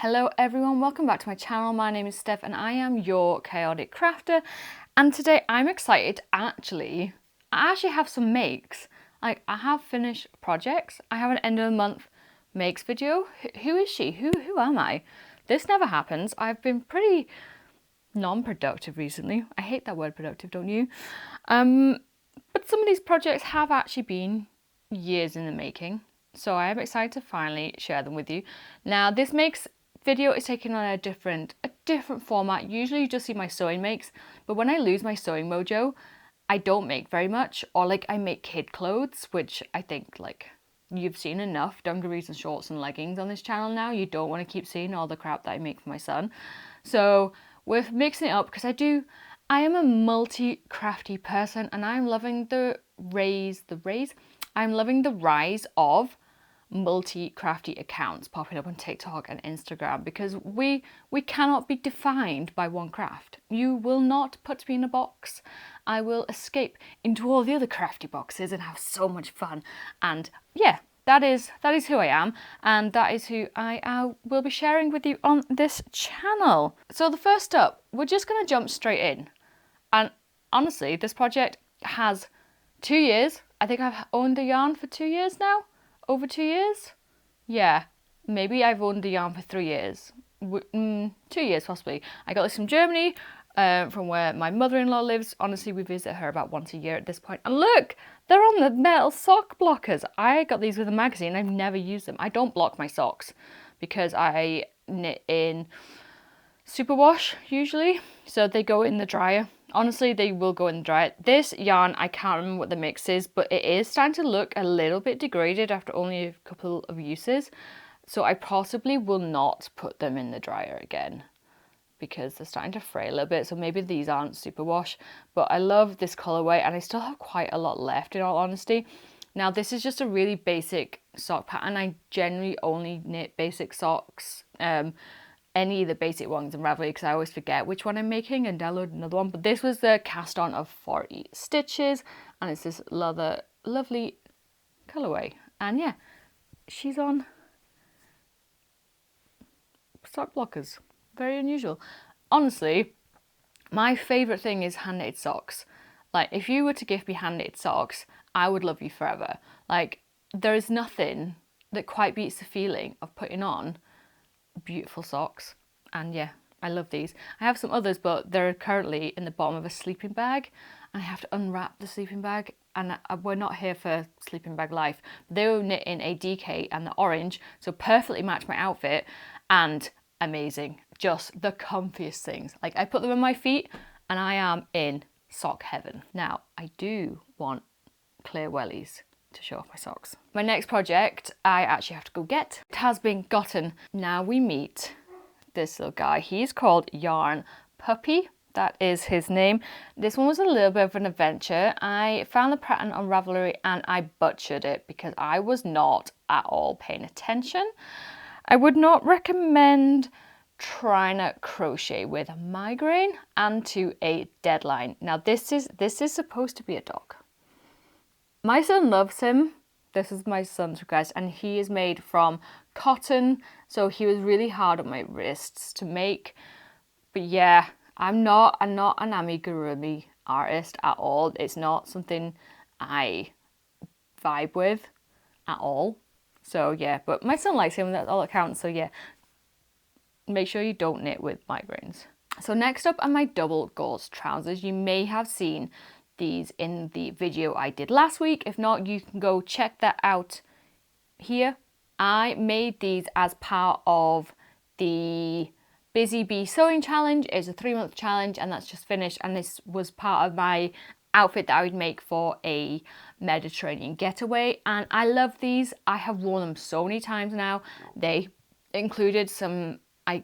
Hello everyone, welcome back to my channel. My name is Steph and I am your chaotic crafter, and today I'm excited. I actually have some makes. I have finished projects. I have an end of the month makes video. Who is she? Who am I? This never happens. I've been pretty non-productive recently. I hate that word productive, don't you? But some of these projects have actually been years in the making. So I am excited to finally share them with you. Now this makes video is taking on a different format. Usually you just see my sewing makes, but when I lose my sewing mojo, I don't make very much, or like I make kid clothes, which I think like you've seen enough dungarees and shorts and leggings on this channel now. You don't want to keep seeing all the crap that I make for my son. So we're mixing it up because I am a multi-crafty person and I'm loving I'm loving the rise of multi-crafty accounts popping up on TikTok and Instagram, because we cannot be defined by one craft. You will not put me in a box. I will escape into all the other crafty boxes and have so much fun. And yeah, that is who I am, and that is who I will be sharing with you on this channel. So the first up, we're just going to jump straight in. And honestly, this project has 2 years. I think I've owned the yarn for 2 years now. Over 2 years? Yeah, maybe I've owned the yarn for 3 years. 2 years possibly. I got this from Germany, from where my mother-in-law lives. Honestly, we visit her about once a year at this point. And look, they're on the metal sock blockers. I got these with a magazine. I've never used them. I don't block my socks because I knit in superwash usually, so they go in the dryer. Honestly, they will go in the dryer. This yarn, I can't remember what the mix is, but it is starting to look a little bit degraded after only a couple of uses. So I possibly will not put them in the dryer again because they're starting to fray a little bit. So maybe these aren't superwash, but I love this colorway and I still have quite a lot left, in all honesty. Now this is just a really basic sock pattern. I generally only knit basic socks. Any of the basic ones in Ravelry because I always forget which one I'm making and download another one. But this was the cast on of 40 stitches and it's this lovely colorway. And yeah, she's on sock blockers. Very unusual. Honestly, my favourite thing is hand knitted socks. Like if you were to give me hand knitted socks, I would love you forever. Like there is nothing that quite beats the feeling of putting on beautiful socks. And yeah, I love these. I have some others, but they're currently in the bottom of a sleeping bag and I have to unwrap the sleeping bag, and we're not here for sleeping bag life. They were knit in a DK and the orange, so perfectly match my outfit and amazing. Just the comfiest things. Like I put them on my feet and I am in sock heaven. Now I do want clear wellies to show off my socks. My next project I actually have to go get. It has been gotten. Now we meet this little guy. He's called Yarn Puppy. That is his name. This one was a little bit of an adventure. I found the pattern on Ravelry and I butchered it because I was not at all paying attention. I would not recommend trying to crochet with a migraine and to a deadline. Now this is supposed to be a dog. My son loves him. This is my son's request, and he is made from cotton, so he was really hard on my wrists to make. But yeah, I'm not an amigurumi artist at all. It's not something I vibe with at all. So yeah, but my son likes him and that's all that counts. So yeah, make sure you don't knit with migraines. So next up are my double gauze trousers. You may have seen these in the video I did last week. If not, you can go check that out here. I made these as part of the Busy Bee Sewing Challenge. It's a 3-month challenge and that's just finished, and this was part of my outfit that I would make for a Mediterranean getaway, and I love these. I have worn them so many times now. They included some I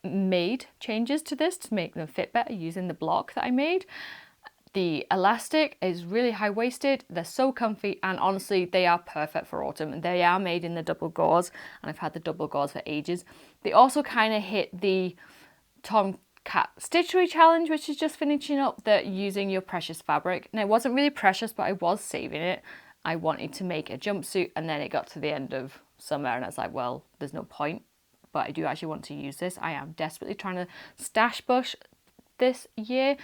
made changes to this to make them fit better using the block that I made. The elastic is really high-waisted, they're so comfy, and honestly they are perfect for autumn. They are made in the double gauze and I've had the double gauze for ages. They also kind of hit the Tomcat Stitchery Challenge, which is just finishing up, that using your precious fabric. And it wasn't really precious, but I was saving it. I wanted to make a jumpsuit and then it got to the end of summer and I was like, well, there's no point but I do actually want to use this. I am desperately trying to stash bush this year.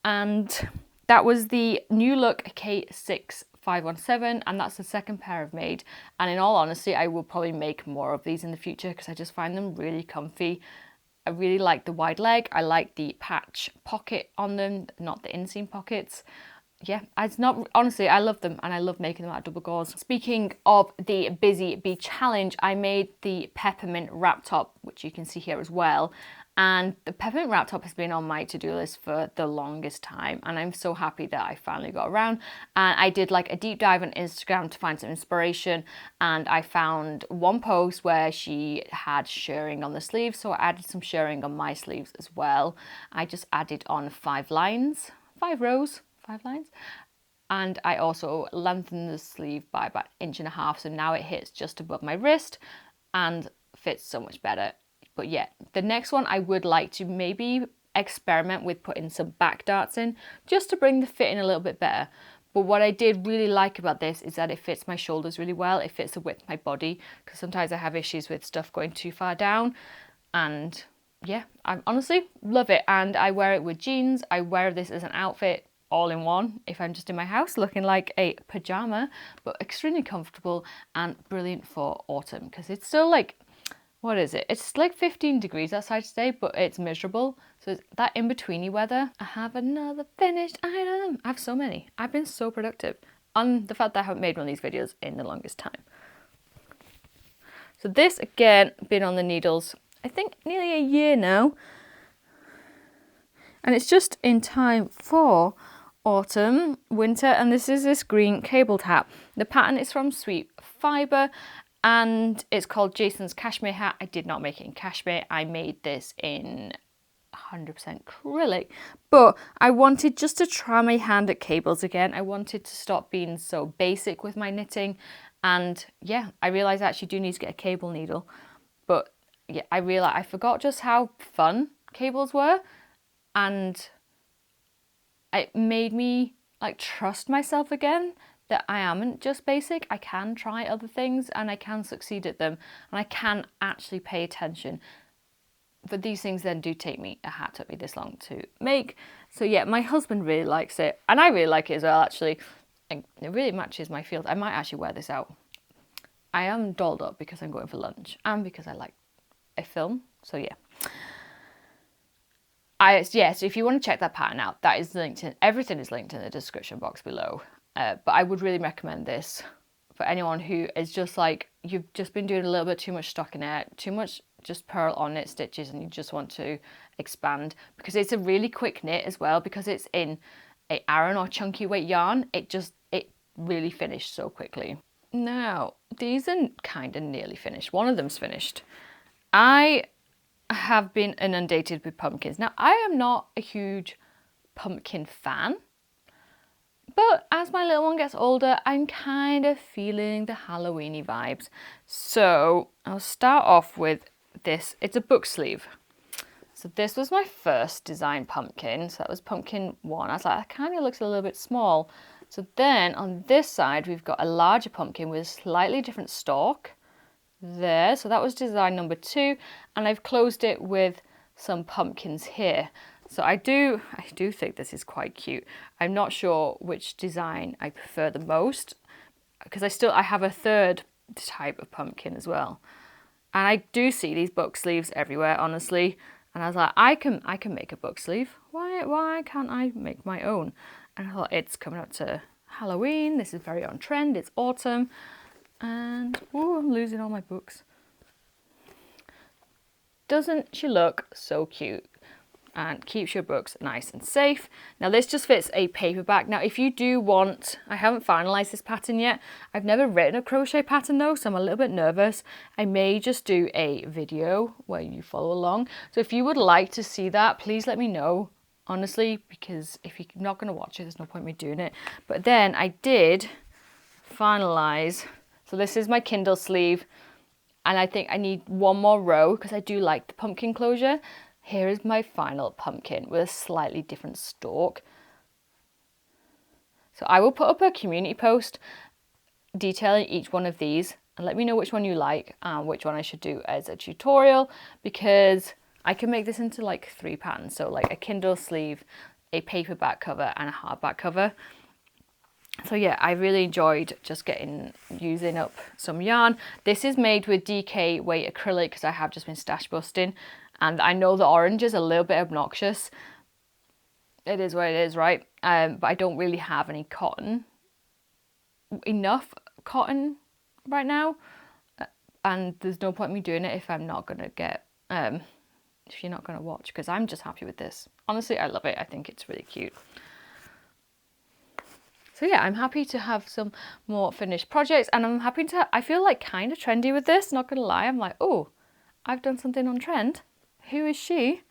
And that was the New Look K6517, and that's the second pair I've made. And in all honesty, I will probably make more of these in the future because I just find them really comfy. I really like the wide leg. I like the patch pocket on them, not the inseam pockets. Yeah, it's not, honestly, I love them, and I love making them out of double gauze. Speaking of the Busy Bee Challenge, I made the Peppermint wrap top, which you can see here as well. And the Peppermint wrap top has been on my to-do list for the longest time, and I'm so happy that I finally got around. And I did like a deep dive on Instagram to find some inspiration, and I found one post where she had shirring on the sleeves, so I added some shirring on my sleeves as well. I just added on 5 lines, 5 rows, 5 lines, and I also lengthened the sleeve by about 1.5 inches, so now it hits just above my wrist and fits so much better. But yeah, the next one I would like to maybe experiment with putting some back darts in, just to bring the fit in a little bit better. But what I did really like about this is that it fits my shoulders really well. It fits the width of my body, because sometimes I have issues with stuff going too far down. And yeah, I honestly love it. And I wear it with jeans. I wear this as an outfit all in one if I'm just in my house looking like a pajama, but extremely comfortable and brilliant for autumn, because it's still like, what is it? It's like 15 degrees outside today, but it's miserable. So it's that in-betweeny weather. I have another finished item. I have so many. I've been so productive on the fact that I haven't made one of these videos in the longest time. So this, again, been on the needles, I think nearly a year now. And it's just in time for autumn, winter, and this is this green cabled hat. The pattern is from Sweet Fibre, and it's called Jason's Cashmere Hat. I did not make it in cashmere. I made this in 100% acrylic, but I wanted just to try my hand at cables again. I wanted to stop being so basic with my knitting, and yeah, I realised I actually do need to get a cable needle. But yeah, I realised I forgot just how fun cables were, and it made me like trust myself again, that I amn't just basic. I can try other things and I can succeed at them, and I can actually pay attention. But these things then do take me, a hat took me this long to make. So yeah, my husband really likes it, and I really like it as well actually. And it really matches my field. I might actually wear this out. I am dolled up because I'm going for lunch and because I like a film. So yeah. So if you want to check that pattern out, that is linked in, everything is linked in the description box below. But I would really recommend this for anyone who is just like, you've just been doing a little bit too much stockinette, too much just purl on knit stitches, and you just want to expand, because it's a really quick knit as well, because it's in a Aran or chunky weight yarn. It really finished so quickly. Now, these are kind of nearly finished. One of them's finished. I have been inundated with pumpkins. Now, I am not a huge pumpkin fan, but as my little one gets older, I'm kind of feeling the Halloween-y vibes. So I'll start off with this. It's a book sleeve. So this was my first design pumpkin. So that was pumpkin 1. I was like, that kind of looks a little bit small. So then on this side, we've got a larger pumpkin with a slightly different stalk there. So that was design number 2. And I've closed it with some pumpkins here. So I do think this is quite cute. I'm not sure which design I prefer the most, because I have a third type of pumpkin as well. And I do see these book sleeves everywhere, honestly. And I was like, I can make a book sleeve. Why can't I make my own? And I thought, it's coming up to Halloween. This is very on trend. It's autumn. And ooh, I'm losing all my books. Doesn't she look so cute? And keeps your books nice and safe. Now this just fits a paperback. Now if you do want, I haven't finalized this pattern yet. I've never written a crochet pattern though, so I'm a little bit nervous. I may just do a video where you follow along. So if you would like to see that, please let me know, honestly, because if you're not going to watch it, there's no point in me doing it. But then I did finalize. So this is my Kindle sleeve, and I think I need one more row because I do like the pumpkin closure. Here is my final pumpkin with a slightly different stalk. So I will put up a community post detailing each one of these and let me know which one you like and which one I should do as a tutorial, because I can make this into like 3 patterns. So like a Kindle sleeve, a paperback cover and a hardback cover. So yeah, I really enjoyed just using up some yarn. This is made with DK weight acrylic because I have just been stash busting, and I know the orange is a little bit obnoxious. It is what it is, right? But I don't really have any enough cotton right now, and there's no point in me doing it if I'm not gonna get if you're not gonna watch, because I'm just happy with this. Honestly, I love it. I think it's really cute. So yeah, I'm happy to have some more finished projects, and I'm happy to, I feel like kind of trendy with this, not gonna lie. I'm like, oh, I've done something on trend. Who is she?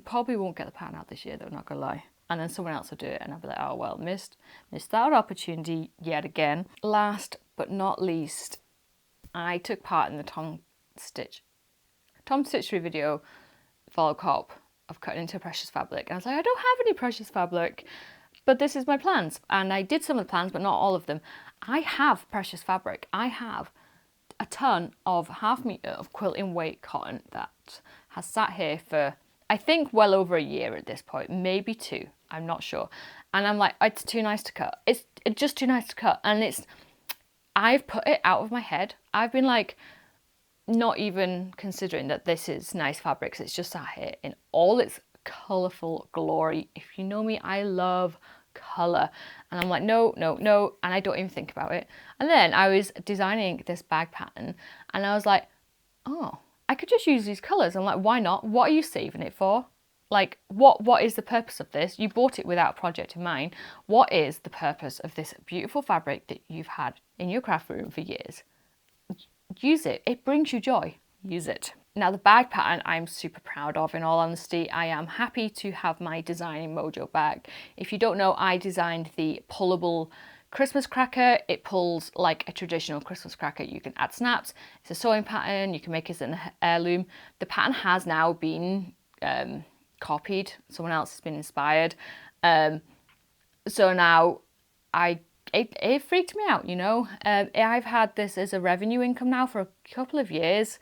Probably won't get the pattern out this year though, not gonna lie. And then someone else will do it and I'll be like, oh well, missed that opportunity yet again. Last but not least, I took part in the Tom Stitchery video follow cop of cutting into precious fabric. And I was like, I don't have any precious fabric, but this is my plans. And I did some of the plans, but not all of them. I have precious fabric. I have a ton of 1/2 meter of quilting weight cotton that has sat here for, I think, well over a year at this point, maybe 2, I'm not sure. And I'm like, it's too nice to cut. It's just too nice to cut. And I've put it out of my head. I've been like, not even considering that this is nice fabrics. It's just sat here in all its colourful glory. If you know me, I love colour. And I'm like, no, and I don't even think about it. And then I was designing this bag pattern and I was like, oh, I could just use these colours. I'm like, why not? What are you saving it for? Like, what is the purpose of this? You bought it without a project in mind. What is the purpose of this beautiful fabric that you've had in your craft room for years? Use it. It brings you joy. Use it. Now the bag pattern I'm super proud of, in all honesty. I am happy to have my Designing Mojo bag. If you don't know, I designed the pullable Christmas cracker. It pulls like a traditional Christmas cracker. You can add snaps. It's a sewing pattern. You can make it an heirloom. The pattern has now been copied. Someone else has been inspired. So now it freaked me out, you know. I've had this as a revenue income now for a couple of years,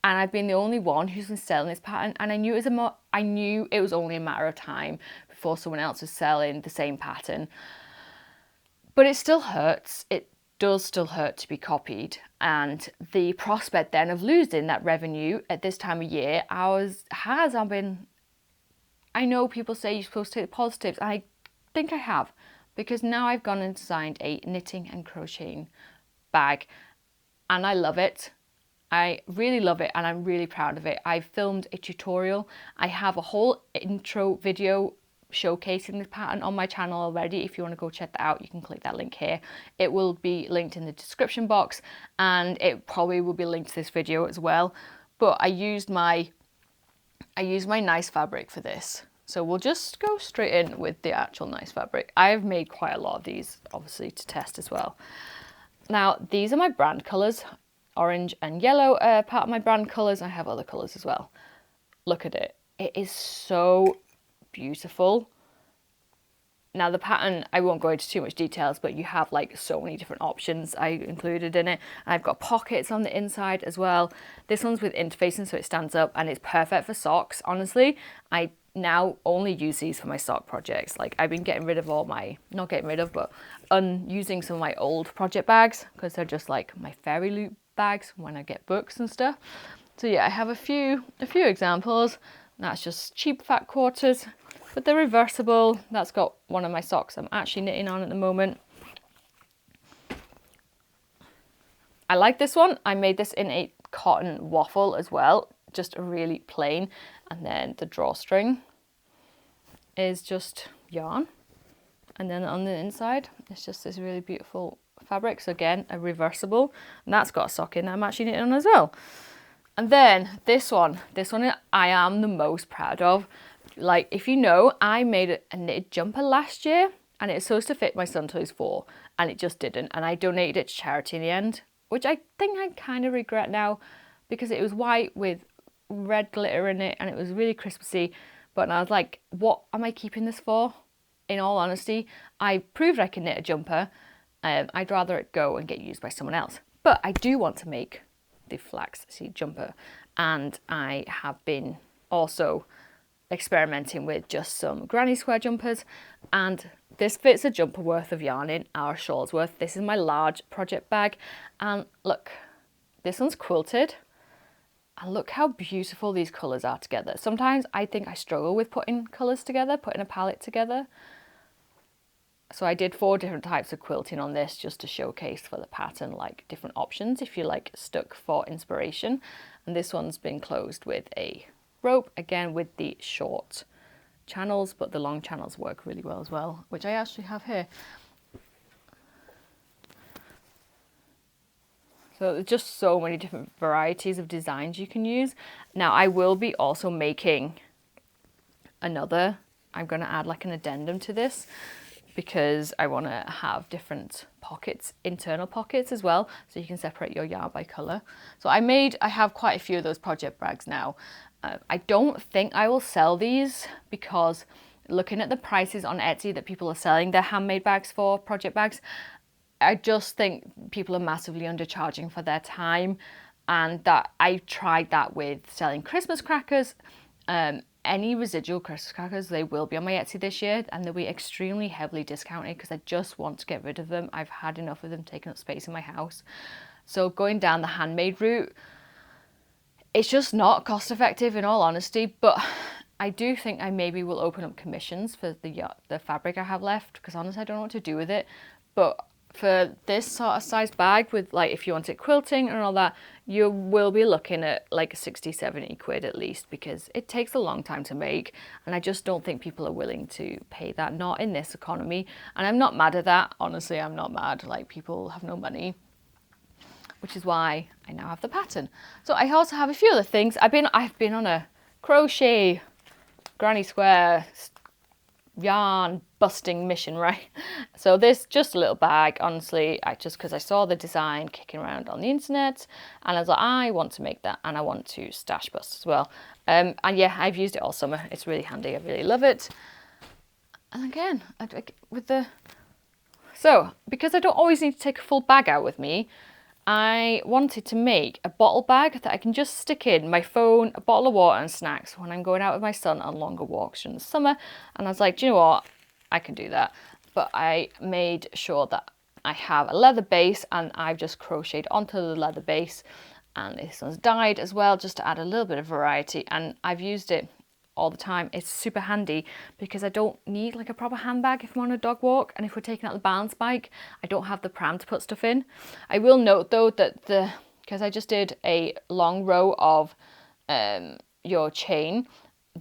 and I've been the only one who's been selling this pattern. And I knew it was only a matter of time before someone else was selling the same pattern. But it still hurts. It does still hurt to be copied, and the prospect then of losing that revenue at this time of year, I know people say you're supposed to take the positives, and I think I have, because now I've gone and designed a knitting and crocheting bag, and I love it. I really love it, and I'm really proud of it. I filmed a tutorial. I have a whole intro video showcasing this pattern on my channel already. If you want to go check that out, you can click that link here. It will be linked in the description box, and it probably will be linked to this video as well. But I used my nice fabric for this. So we'll just go straight in with the actual nice fabric. I've made quite a lot of these, obviously, to test as well. Now, these are my brand colours. Orange and yellow are part of my brand colours. I have other colours as well. Look at it. It is so beautiful. Now the pattern, I won't go into too much details, but you have like so many different options I included in it. I've got pockets on the inside as well. This one's with interfacing, so it stands up, and it's perfect for socks. Honestly, I now only use these for my sock projects. Like, I've been getting rid of all my, not getting rid of, but unusing some of my old project bags, because they're just like my fairy loop bags when I get books and stuff. So yeah, I have a few examples. That's just cheap fat quarters, but they're reversible. That's got one of my socks I'm actually knitting on at the moment. I like this one. I made this in a cotton waffle as well, just really plain. And then the drawstring is just yarn. And then on the inside, it's just this really beautiful fabric. So again, a reversible, and that's got a sock in that I'm actually knitting on as well. And then this one I am the most proud of. Like, if you know, I made a knitted jumper last year, and it's supposed to fit my son till he's 4, and it just didn't. And I donated it to charity in the end, which I think I kind of regret now, because it was white with red glitter in it, and it was really Christmassy. But I was like, what am I keeping this for? In all honesty, I proved I can knit a jumper. I'd rather it go and get used by someone else. But I do want to make the flaxseed jumper, and I have been also experimenting with just some granny square jumpers, and this fits a jumper worth of yarn in, our shawl's worth. This is my large project bag, and look, this one's quilted, and look how beautiful these colours are together. Sometimes I think I struggle with putting colours together, putting a palette together. So I did 4 different types of quilting on this just to showcase for the pattern, like different options if you like stuck for inspiration. And this one's been closed with a rope, again with the short channels, but the long channels work really well as well, which I actually have here. So there's just so many different varieties of designs you can use. Now I will be also making another, I'm going to add like an addendum to this, because I want to have different pockets, internal pockets as well, so you can separate your yarn by colour. So I have quite a few of those project bags now. I don't think I will sell these, because looking at the prices on Etsy that people are selling their handmade bags for, project bags, I just think people are massively undercharging for their time, and that I tried that with selling Christmas crackers. Any residual Christmas crackers, they will be on my Etsy this year, and they'll be extremely heavily discounted because I just want to get rid of them. I've had enough of them taking up space in my house. So going down the handmade route, it's just not cost effective in all honesty, but I do think I maybe will open up commissions for the fabric I have left, because honestly I don't know what to do with it. But for this sort of size bag, with like if you want it quilting and all that, you will be looking at like 60-70 quid at least, because it takes a long time to make, and I just don't think people are willing to pay that, not in this economy. And I'm not mad at that, honestly, I'm not mad. Like, people have no money, which is why I now have the pattern. So I also have a few other things. I've been on a crochet granny square yarn busting mission, right? So this, just a little bag, honestly, because I saw the design kicking around on the internet, and I was like, I want to make that, and I want to stash bust as well. And yeah, I've used it all summer. It's really handy. I really love it. And again, because I don't always need to take a full bag out with me, I wanted to make a bottle bag that I can just stick in my phone, a bottle of water and snacks when I'm going out with my son on longer walks during the summer. And I was like, do you know what? I can do that. But I made sure that I have a leather base, and I've just crocheted onto the leather base. And this one's dyed as well, just to add a little bit of variety. And I've used it all the time. It's super handy because I don't need like a proper handbag if I'm on a dog walk, and if we're taking out the balance bike, I don't have the pram to put stuff in. I will note though that because I just did a long row of your chain,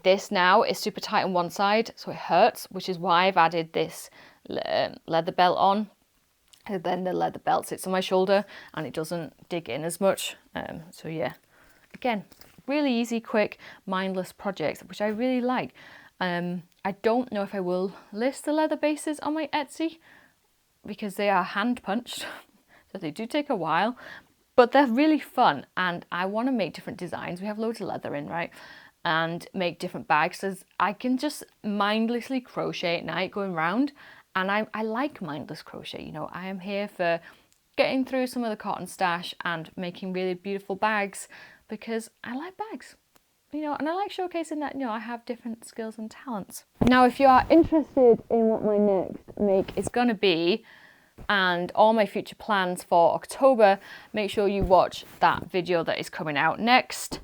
this now is super tight on one side, so it hurts, which is why I've added this leather belt on. And then the leather belt sits on my shoulder and it doesn't dig in as much. So yeah, again, really easy, quick, mindless projects, which I really like. I don't know if I will list the leather bases on my Etsy because they are hand punched, so they do take a while, but they're really fun, and I want to make different designs. We have loads of leather in, right? And make different bags, so I can just mindlessly crochet at night going round. And I like mindless crochet, you know. I am here for getting through some of the cotton stash and making really beautiful bags, because I like bags, you know, and I like showcasing that, you know, I have different skills and talents. Now, if you are interested in what my next make is going to be, and all my future plans for October, make sure you watch that video that is coming out next,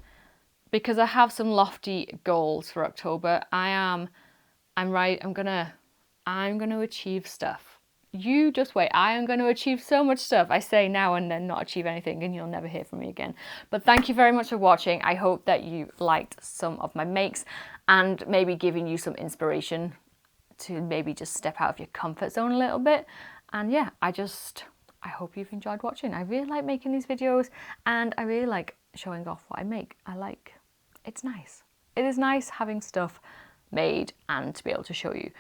because I have some lofty goals for October. I'm gonna achieve stuff. You just wait. I am going to achieve so much stuff. I say now and then not achieve anything, and you'll never hear from me again. But thank you very much for watching. I hope that you liked some of my makes, and maybe giving you some inspiration to maybe just step out of your comfort zone a little bit. And yeah, I hope you've enjoyed watching. I really like making these videos, and I really like showing off what I make. It's nice. It is nice having stuff made and to be able to show you.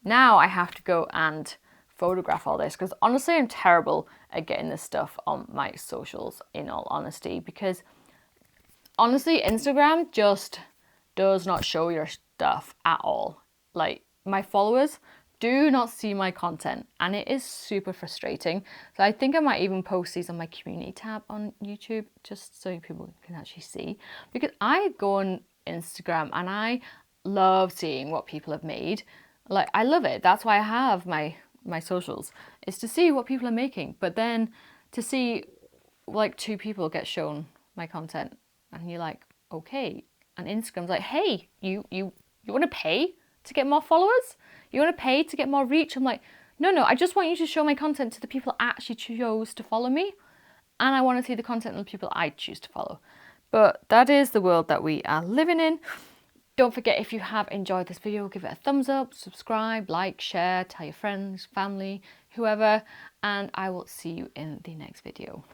Now I have to go and photograph all this, because honestly I'm terrible at getting this stuff on my socials, in all honesty, because honestly Instagram just does not show your stuff at all. Like, my followers do not see my content, and it is super frustrating. So I think I might even post these on my community tab on YouTube, just so people can actually see, because I go on Instagram and I love seeing what people have made. Like, I love it. That's why I have my socials, is to see what people are making. But then to see like 2 people get shown my content, and you're like, okay, and Instagram's like, hey, you want to pay to get more followers? You want to pay to get more reach? I'm like, no, I just want you to show my content to the people that actually chose to follow me, and I want to see the content of the people I choose to follow. But that is the world that we are living in. Don't forget, if you have enjoyed this video, give it a thumbs up, subscribe, like, share, tell your friends, family, whoever, and I will see you in the next video.